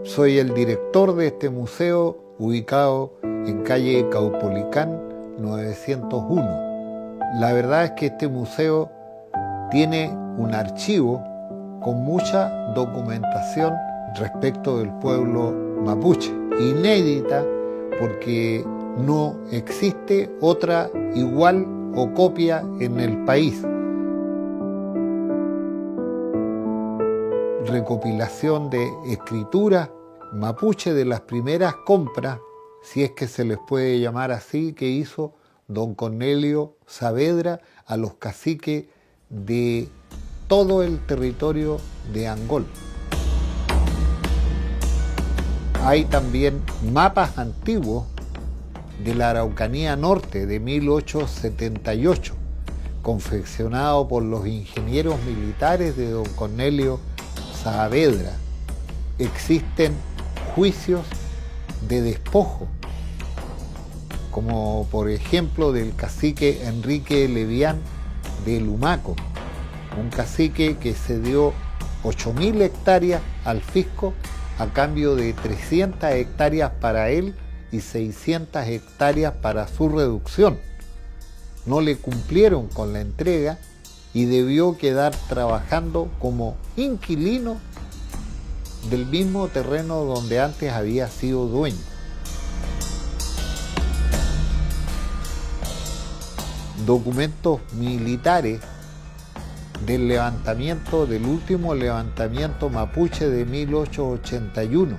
Soy el director de este museo ubicado en calle Caupolicán 901. La verdad es que este museo tiene un archivo con mucha documentación respecto del pueblo mapuche, inédita porque no existe otra igual o copia en el país. Recopilación de escrituras mapuche de las primeras compras, si es que se les puede llamar así, que hizo don Cornelio Saavedra a los caciques de todo el territorio de Angol. Hay también mapas antiguos de la Araucanía Norte de 1878, confeccionados por los ingenieros militares de don Cornelio Saavedra. Existen juicios de despojo, como por ejemplo del cacique Enrique Levián de Lumaco, un cacique que cedió 8.000 hectáreas al fisco a cambio de 300 hectáreas para él y 600 hectáreas para su reducción. No le cumplieron con la entrega y debió quedar trabajando como inquilino del mismo terreno donde antes había sido dueño. Documentos militares del levantamiento, del último levantamiento mapuche de 1881.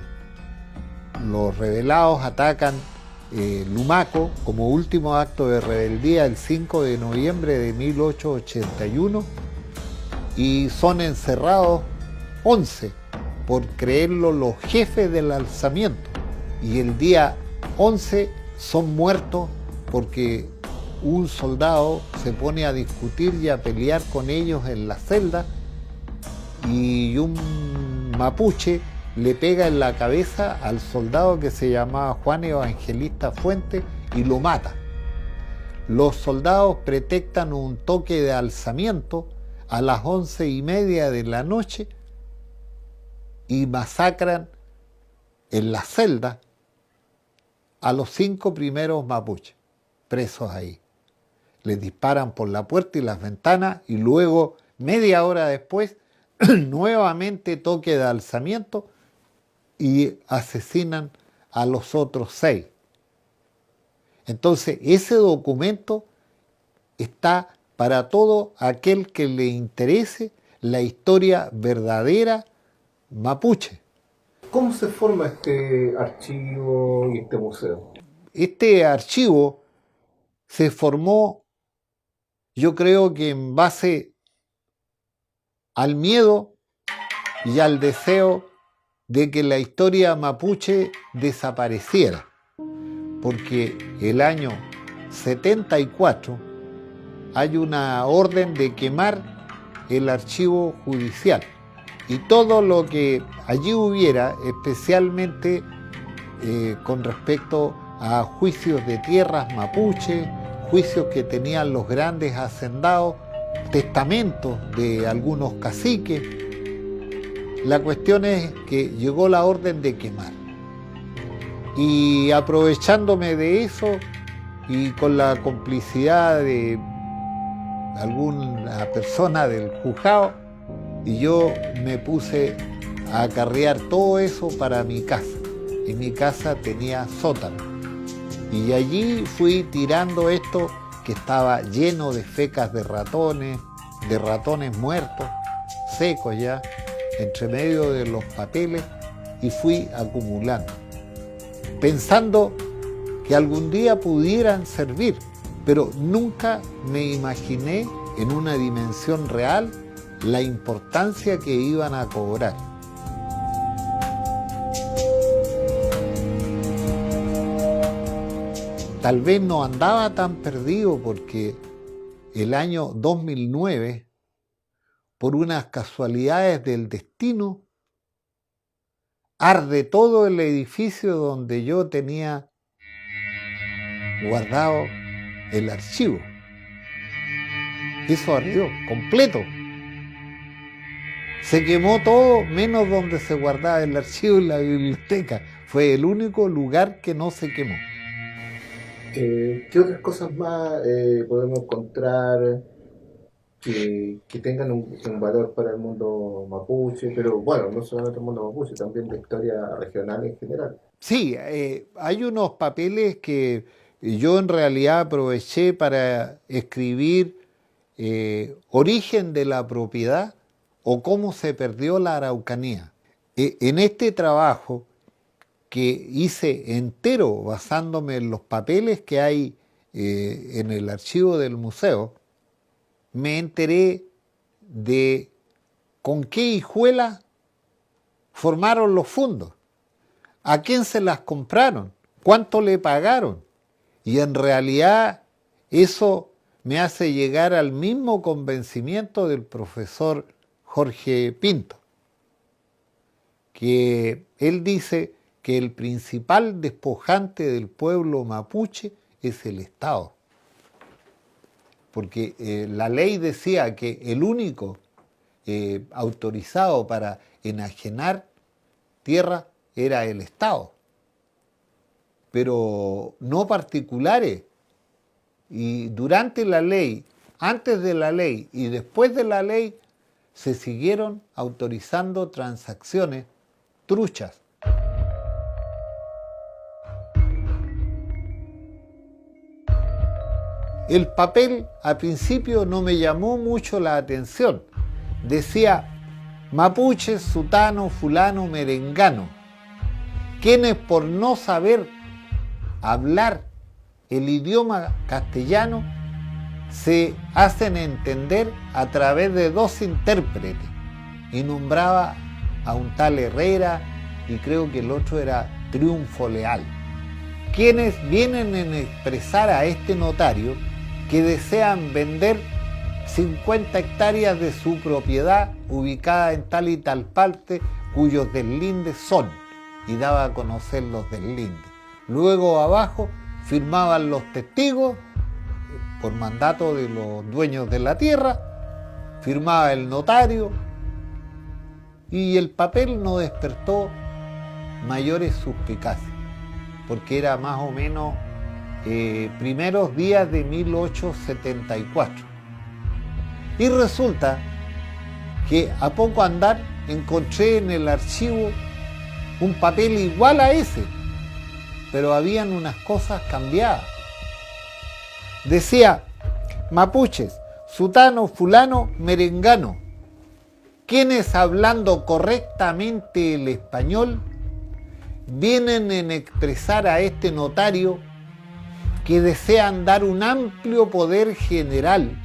Los rebelados atacan Lumaco como último acto de rebeldía el 5 de noviembre de 1881 y son encerrados 11 por creerlo los jefes del alzamiento, y el día 11 son muertos porque un soldado se pone a discutir y a pelear con ellos en la celda y un mapuche le pega en la cabeza al soldado que se llamaba Juan Evangelista Fuentes y lo mata. Los soldados pretextan un toque de alzamiento a las 11:30 de la noche y masacran en la celda a los 5 primeros mapuches presos ahí. Les disparan por la puerta y las ventanas y luego, media hora después, nuevamente toque de alzamiento y asesinan a los otros 6. Entonces, ese documento está para todo aquel que le interese la historia verdadera mapuche. ¿Cómo se forma este archivo y este museo? Este archivo se formó, yo creo que en base al miedo y al deseo de que la historia mapuche desapareciera, porque el año 74 hay una orden de quemar el archivo judicial y todo lo que allí hubiera, especialmente con respecto a juicios de tierras mapuche, juicios que tenían los grandes hacendados, testamentos de algunos caciques. La cuestión es que llegó la orden de quemar. Y aprovechándome de eso y con la complicidad de alguna persona del juzgado, y yo me puse a acarrear todo eso para mi casa. En mi casa tenía sótano. Y allí fui tirando esto que estaba lleno de fecas de ratones muertos, secos ya, entre medio de los papeles, y fui acumulando, pensando que algún día pudieran servir, pero nunca me imaginé en una dimensión real la importancia que iban a cobrar. Tal vez no andaba tan perdido porque el año 2009, por unas casualidades del destino, arde todo el edificio donde yo tenía guardado el archivo. Eso ardió completo. Se quemó todo, menos donde se guardaba el archivo en la biblioteca. Fue el único lugar que no se quemó. ¿Qué otras cosas más podemos encontrar que tengan un valor para el mundo mapuche? Pero bueno, no solamente el mundo mapuche, también de historia regional en general. Sí, hay unos papeles que yo en realidad aproveché para escribir origen de la propiedad o cómo se perdió la Araucanía. En este trabajo que hice entero basándome en los papeles que hay en el archivo del museo, me enteré de con qué hijuela formaron los fundos, a quién se las compraron, cuánto le pagaron. Y en realidad eso me hace llegar al mismo convencimiento del profesor Jorge Pinto, que él dice que el principal despojante del pueblo mapuche es el Estado. Porque la ley decía que el único autorizado para enajenar tierra era el Estado, pero no particulares. Y durante la ley, antes de la ley y después de la ley, se siguieron autorizando transacciones truchas. El papel al principio no me llamó mucho la atención. Decía mapuche, sutano, fulano, merengano, quienes por no saber hablar el idioma castellano se hacen entender a través de dos intérpretes, y nombraba a un tal Herrera y creo que el otro era Triunfo Leal, quienes vienen a expresar a este notario que desean vender 50 hectáreas de su propiedad ubicada en tal y tal parte, cuyos deslindes son, y daba a conocer los deslindes. Luego abajo firmaban los testigos por mandato de los dueños de la tierra, firmaba el notario, y el papel no despertó mayores suspicacias, porque era más o menos primeros días de 1874. Y resulta que a poco andar encontré en el archivo un papel igual a ese, pero habían unas cosas cambiadas. Decía mapuches, sutano, fulano, merengano, quienes hablando correctamente el español vienen en expresar a este notario que desean dar un amplio poder general,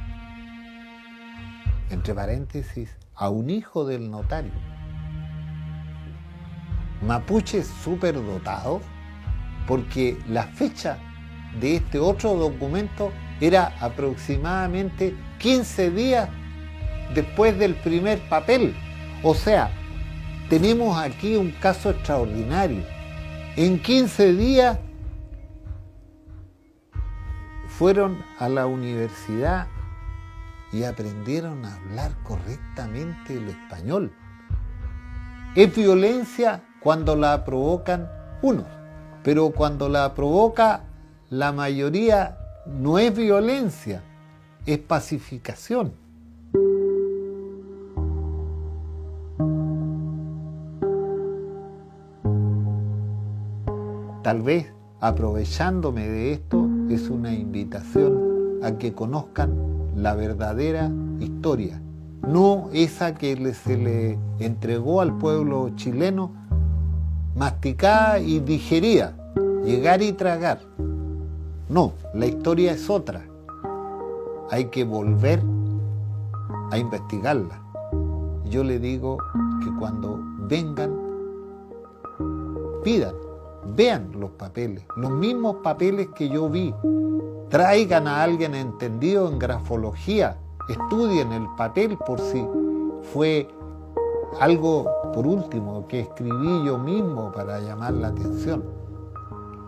entre paréntesis, a un hijo del notario. Mapuches superdotados, porque la fecha de este otro documento era aproximadamente 15 días después del primer papel. O sea, tenemos aquí un caso extraordinario. En 15 días fueron a la universidad y aprendieron a hablar correctamente el español. Es violencia cuando la provocan unos, pero cuando la provoca la mayoría no es violencia, es pacificación. Tal vez, aprovechándome de esto, es una invitación a que conozcan la verdadera historia, no esa que se le entregó al pueblo chileno masticada y digerida, llegar y tragar. No, la historia es otra. Hay que volver a investigarla. Yo le digo que cuando vengan, pidan, vean los papeles, los mismos papeles que yo vi. Traigan a alguien entendido en grafología, estudien el papel por si fue algo, por último, que escribí yo mismo para llamar la atención.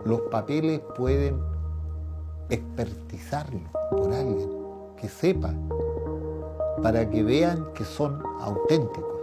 Los papeles pueden expertizarlos por alguien que sepa, para que vean que son auténticos.